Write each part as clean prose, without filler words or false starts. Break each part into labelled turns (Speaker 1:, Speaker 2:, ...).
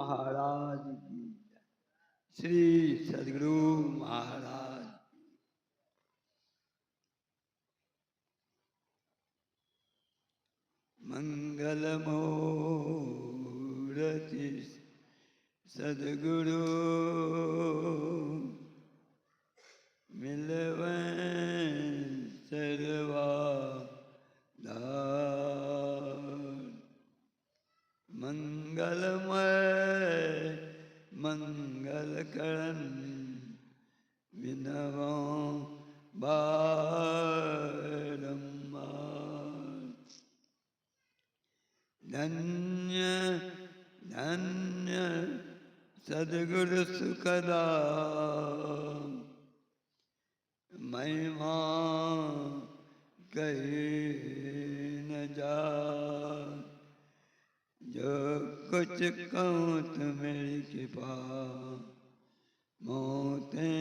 Speaker 1: महाराज की, श्री सद्गुरु महाराज। मंगल मूर्ति सद्गुरु मिलवे सर्वा मंगलमय मंगल करण विनवो बारंबार। धन्य धन्य सद्गुरु सुखदा महिमा कही न जा। जो कुछ कहूँ तो मेरी कृपा मोते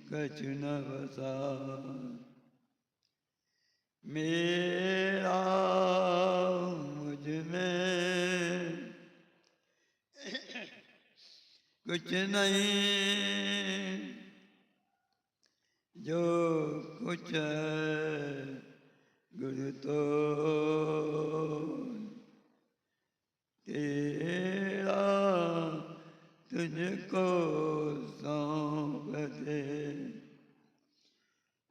Speaker 1: कछ न बसा। मेरा मुझ में कुछ नहीं, जो कुछ गुरु तो तेरा तुझको सौंप दे।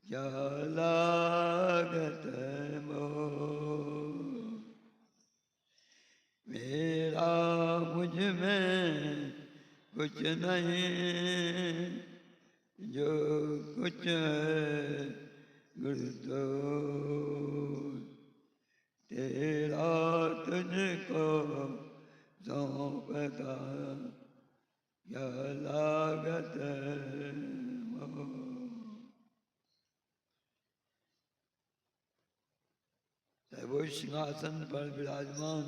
Speaker 1: क्या लागत मोह, मेरा मुझ में कुछ नहीं, जो कुछ गुरु तो तेरा तुझको सौंपता। क्या लागत मोह। वो सिंहासन पर विराजमान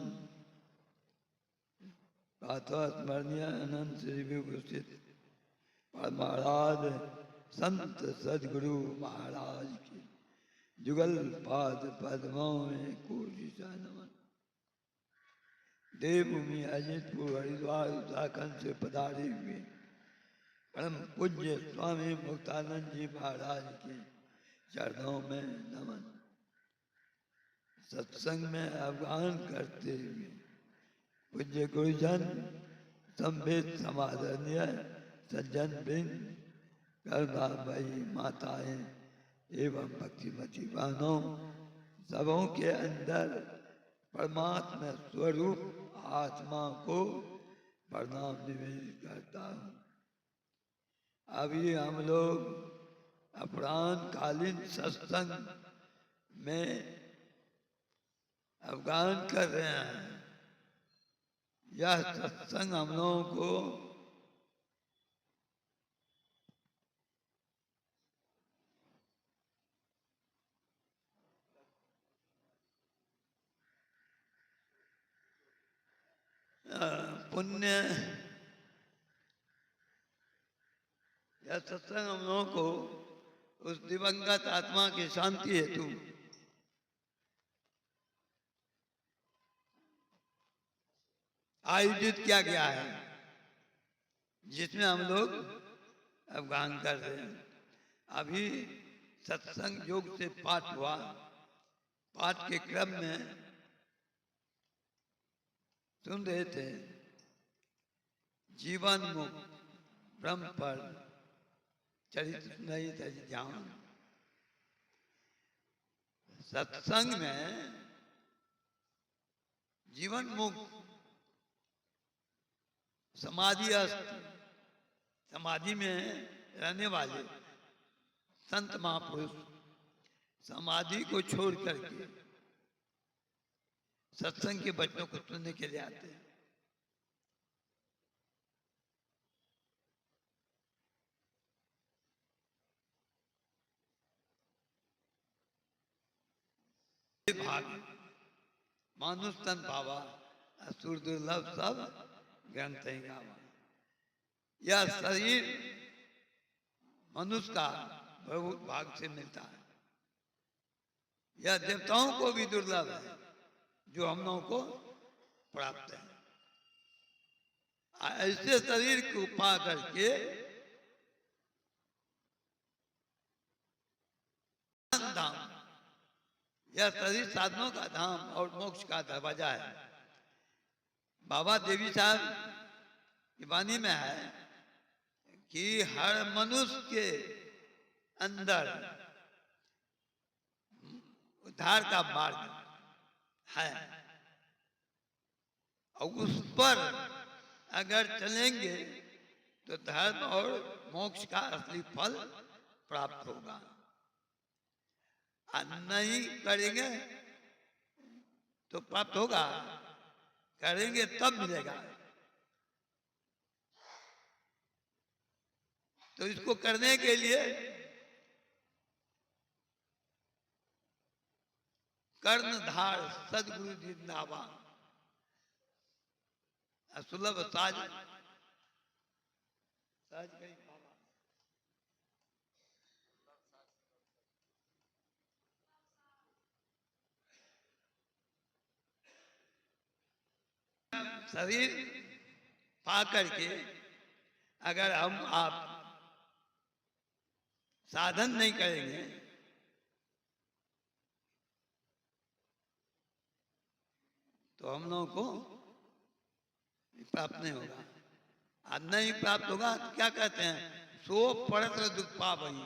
Speaker 1: स्मरणीय अनंत श्री विभूषित महाराज संत सद्गुरु महाराज की जुगल पाद पद्मों में कोटि नमन। देवभूमि अजितपुर हरिद्वार उत्तराखंड से पधारे हुए परम पूज्य स्वामी मुक्तानंद जी महाराज के चरणों में नमन। सत्संग में अवगान करते हुए पूज्य गुरुजन संवेद समादरणीय सज्जन बिन करुणामयी माताएं एवं भक्तिमती बहनों, सबों के अंदर परमात्मा स्वरूप आत्मा को प्रणाम निवेदित करता हूँ। अभी हम लोग अपराह्न कालीन सत्संग में अवगान कर रहे हैं। यह सत्संग हम लोगों को पुण्य, यह सत्संग हम लोगों को उस दिवंगत आत्मा की शांति हेतु आयोजित किया गया है, जिसमें हम लोग अवगान कर रहे हैं। अभी सत्संग योग से पाठ हुआ। पाठ के क्रम में सुन रहे थे जीवन मुक्त ब्रह्म पर चरित्र नहीं था ध्यान। सत्संग में जीवन मुक्त समाधि में रहने वाले संत महापुरुष समाधि को छोड़ करके सत्संग के वचनों को सुनने के लिए आते हैं। भाग मानुष तन पावा असुर दुर्लभ सब ग्रंथ ही गावा। यह शरीर मनुष्य का बहुत भाग से मिलता है। यह देवताओं को भी दुर्लभ है जो हम लोगों को प्राप्त है। ऐसे शरीर को पा करके धाम, यह शरीर साधनों का धाम और मोक्ष का दरवाजा है। बाबा देवी साहब की वाणी में है कि हर मनुष्य के अंदर उद्धार का मार्ग है और उस पर अगर चलेंगे तो धर्म और मोक्ष का असली फल प्राप्त होगा। नहीं करेंगे तो प्राप्त होगा, करेंगे तब मिलेगा। तो इसको करने के लिए कर्णधार सदगुरु जिंदाबाद, सुलभ साज साज कहीं शरीर पा करके अगर हम आप साधन नहीं करेंगे तो हम लोगों को प्राप्त नहीं होगा। आज नहीं प्राप्त होगा तो क्या कहते हैं, सो पड़त दुख पावही,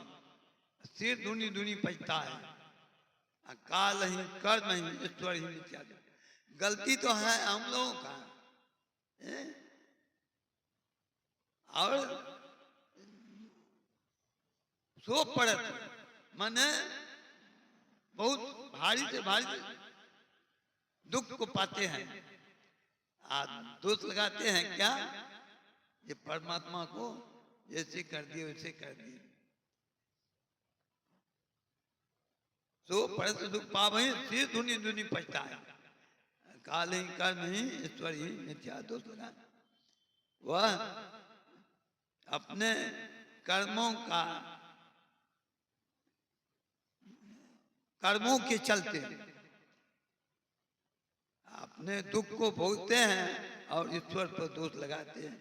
Speaker 1: सिर धुनी धुनी पछता है, काल ही कर नहीं ईश्वर ही मिथ्या। गलती तो है हम लोगों का और सो पड़त माने बहुत भारी से भारी दुख को पाते हैं। आज दोष लगाते हैं क्या, ये परमात्मा को जैसे कर दिए वैसे कर दिए। सो पड़त दुख पावही, सिर धुनी धुनी पछता है, काल ही कर्म ही ईश्वर ही मिथ्या। दोष लगा वह अपने कर्मों के चलते अपने दुख को भोगते हैं और ईश्वर पर दोष लगाते हैं।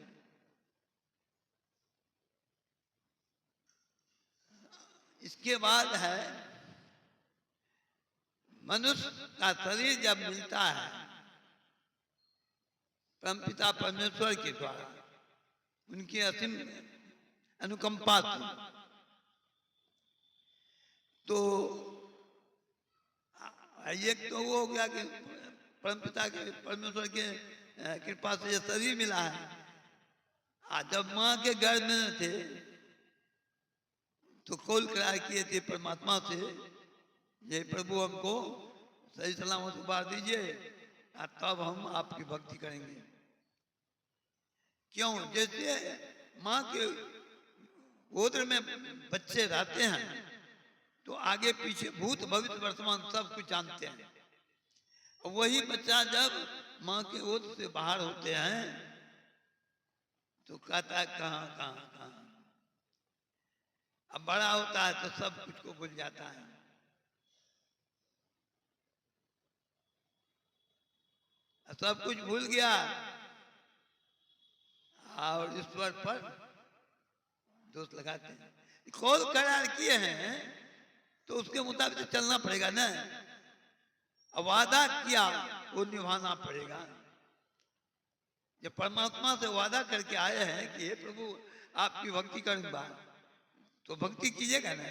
Speaker 1: इसके बाद है मनुष्य का शरीर जब मिलता है परमपिता परमेश्वर के द्वारा, उनकी असीम अनुकंपा तो एक तो वो हो गया कि परमपिता के परमेश्वर के कृपा से ये शरीर मिला है। आज जब माँ के गर्भ में थे तो कॉल करा किए थे परमात्मा से, ये प्रभु हमको सही सलामत उबार दीजिए तब हम आपकी भक्ति करेंगे। क्यों, जैसे माँ के गोत्र में बच्चे रहते हैं तो आगे पीछे भूत भविष्य वर्तमान सब कुछ जानते हैं। वही बच्चा जब माँ के गोत्र से बाहर होते हैं तो कहता है कहाँ कहाँ कहाँ। अब बड़ा होता है तो सब कुछ को भूल जाता है। सब कुछ भूल गया और ईश्वर पर दोष लगाते हैं। कॉल करार किए हैं तो उसके मुताबिक चलना पड़ेगा ना। अब वादा किया वो निभाना पड़ेगा। जब परमात्मा से वादा करके आए हैं कि हे प्रभु आपकी भक्ति करूंगा तो भक्ति कीजिएगा ना।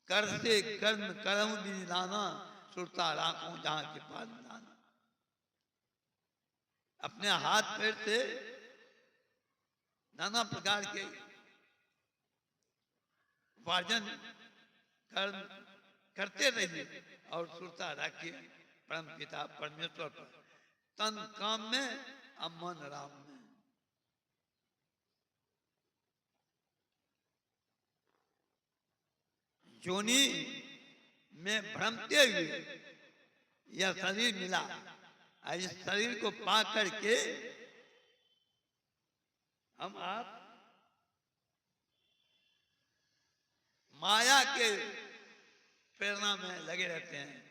Speaker 1: कर से कर्म करम दिन लाना, सुरता राखूं जहां के पास लाना। अपने हाथ पैर से नाना प्रकार के उपार्जन कर्म करते रहिए और सुरता रखिए परम पिता परमेश्वर पर, तन काम में अमन राम में। जोनी में भ्रमते हुए यह शरीर मिला, इस शरीर को पा करके हम आप माया के प्रेरणा में लगे रहते हैं।